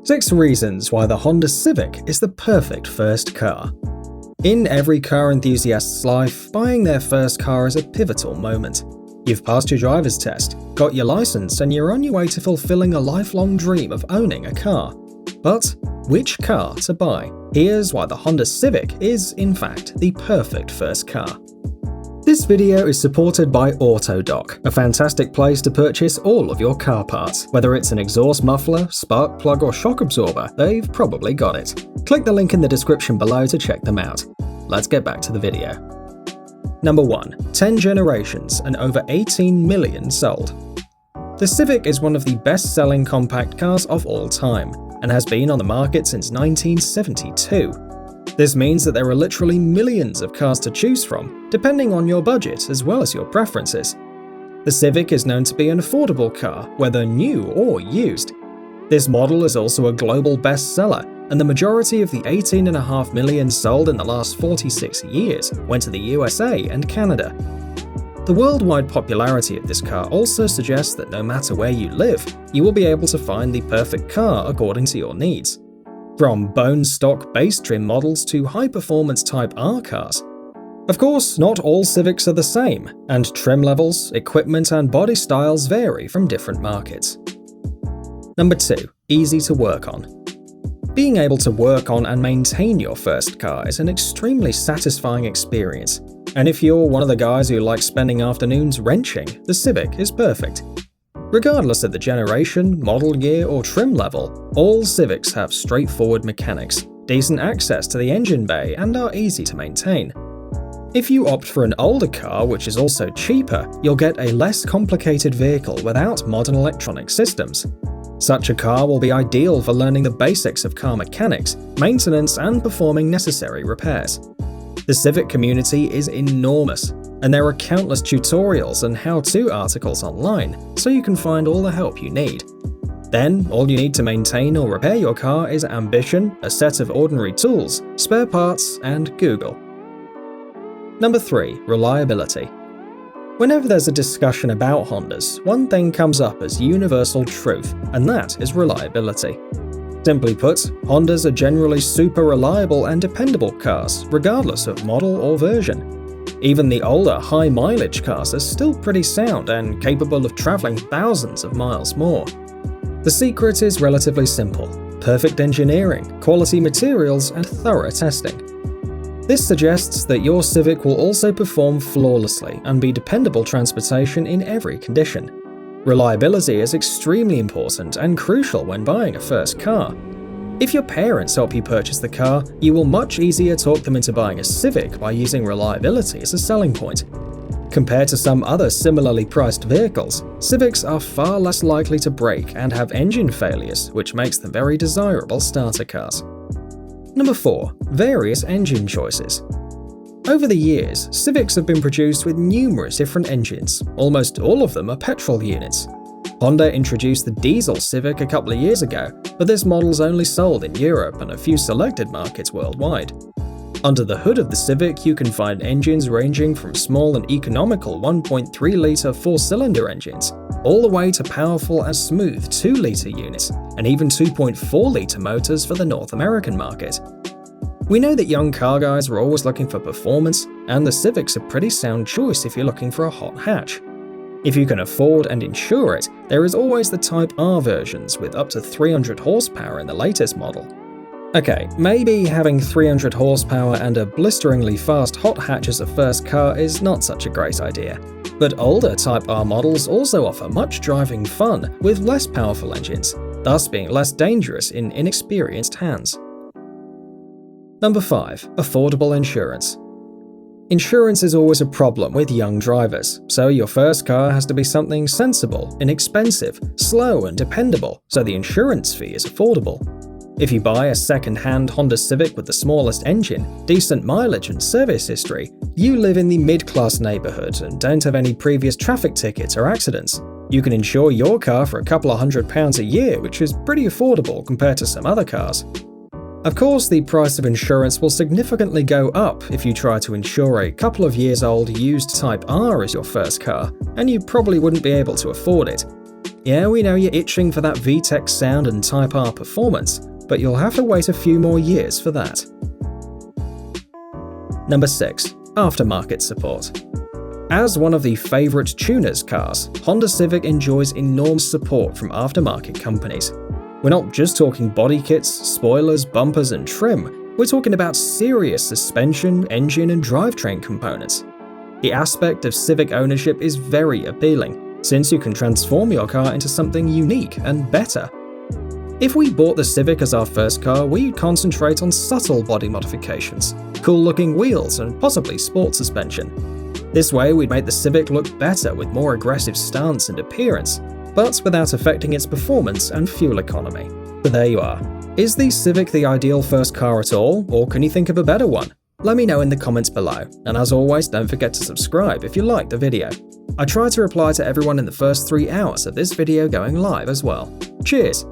6 reasons why the Honda Civic is the perfect first car. In every car enthusiast's life, buying their first car is a pivotal moment. You've passed your driver's test, got your license, and you're on your way to fulfilling a lifelong dream of owning a car. But which car to buy? Here's why the Honda Civic is, in fact, the perfect first car. This video is supported by Autodoc, a fantastic place to purchase all of your car parts. Whether it's an exhaust muffler, spark plug, or shock absorber, they've probably got it. Click the link in the description below to check them out. Let's get back to the video. Number 1. 10 generations and over 18 million sold. The Civic is one of the best-selling compact cars of all time, and has been on the market since 1972. This means that there are literally millions of cars to choose from, depending on your budget as well as your preferences. The Civic is known to be an affordable car, whether new or used. This model is also a global bestseller, and the majority of the 18.5 million sold in the last 46 years went to the USA and Canada. The worldwide popularity of this car also suggests that no matter where you live, you will be able to find the perfect car according to your needs. From bone stock base trim models to high-performance Type R cars. Of course, not all Civics are the same, and trim levels, equipment, and body styles vary from different markets. Number 2. Easy to work on. Being able to work on and maintain your first car is an extremely satisfying experience, and if you're one of the guys who likes spending afternoons wrenching, the Civic is perfect. Regardless of the generation, model year, or trim level, all Civics have straightforward mechanics, decent access to the engine bay, and are easy to maintain. If you opt for an older car which is also cheaper, you'll get a less complicated vehicle without modern electronic systems. Such a car will be ideal for learning the basics of car mechanics, maintenance, and performing necessary repairs. The Civic community is enormous, and there are countless tutorials and how-to articles online, so you can find all the help you need. Then, all you need to maintain or repair your car is ambition, a set of ordinary tools, spare parts, and Google. Number 3. Reliability. Whenever there's a discussion about Hondas, one thing comes up as universal truth, and that is reliability. Simply put, Hondas are generally super reliable and dependable cars, regardless of model or version. Even the older, high-mileage cars are still pretty sound and capable of traveling thousands of miles more. The secret is relatively simple: perfect engineering, quality materials, and thorough testing. This suggests that your Civic will also perform flawlessly and be dependable transportation in every condition. Reliability is extremely important and crucial when buying a first car. If your parents help you purchase the car, you will much easier talk them into buying a Civic by using reliability as a selling point. Compared to some other similarly priced vehicles, Civics are far less likely to break and have engine failures, which makes them very desirable starter cars. Number 4. Various engine choices. Over the years, Civics have been produced with numerous different engines. Almost all of them are petrol units. Honda introduced the diesel Civic a couple of years ago, but this model's only sold in Europe and a few selected markets worldwide. Under the hood of the Civic, you can find engines ranging from small and economical 1.3-litre 4-cylinder engines, all the way to powerful and smooth 2-litre units, and even 2.4-litre motors for the North American market. We know that young car guys are always looking for performance, and the Civic's a pretty sound choice if you're looking for a hot hatch. If you can afford and insure it, there is always the Type R versions with up to 300 horsepower in the latest model. Okay, maybe having 300 horsepower and a blisteringly fast hot hatch as a first car is not such a great idea. But older Type R models also offer much driving fun with less powerful engines, thus being less dangerous in inexperienced hands. Number 5. Affordable insurance. Insurance is always a problem with young drivers, so your first car has to be something sensible, inexpensive, slow, and dependable, so the insurance fee is affordable. If you buy a second-hand Honda Civic with the smallest engine, decent mileage, and service history, you live in the mid-class neighborhood and don't have any previous traffic tickets or accidents. You can insure your car for a couple of £100 a year, which is pretty affordable compared to some other cars. Of course, the price of insurance will significantly go up if you try to insure a couple of years old used Type R as your first car, and you probably wouldn't be able to afford it. Yeah, we know you're itching for that VTEC sound and Type R performance, but you'll have to wait a few more years for that. Number 6. Aftermarket support. As one of the favourite tuners cars, Honda Civic enjoys enormous support from aftermarket companies. We're not just talking body kits, spoilers, bumpers and trim, we're talking about serious suspension, engine and drivetrain components. The aspect of Civic ownership is very appealing, since you can transform your car into something unique and better. If we bought the Civic as our first car, we'd concentrate on subtle body modifications, cool-looking wheels and possibly sport suspension. This way we'd make the Civic look better with more aggressive stance and appearance, but without affecting its performance and fuel economy. But there you are. Is the Civic the ideal first car at all, or can you think of a better one? Let me know in the comments below, and as always, don't forget to subscribe if you liked the video. I try to reply to everyone in the first 3 hours of this video going live as well. Cheers!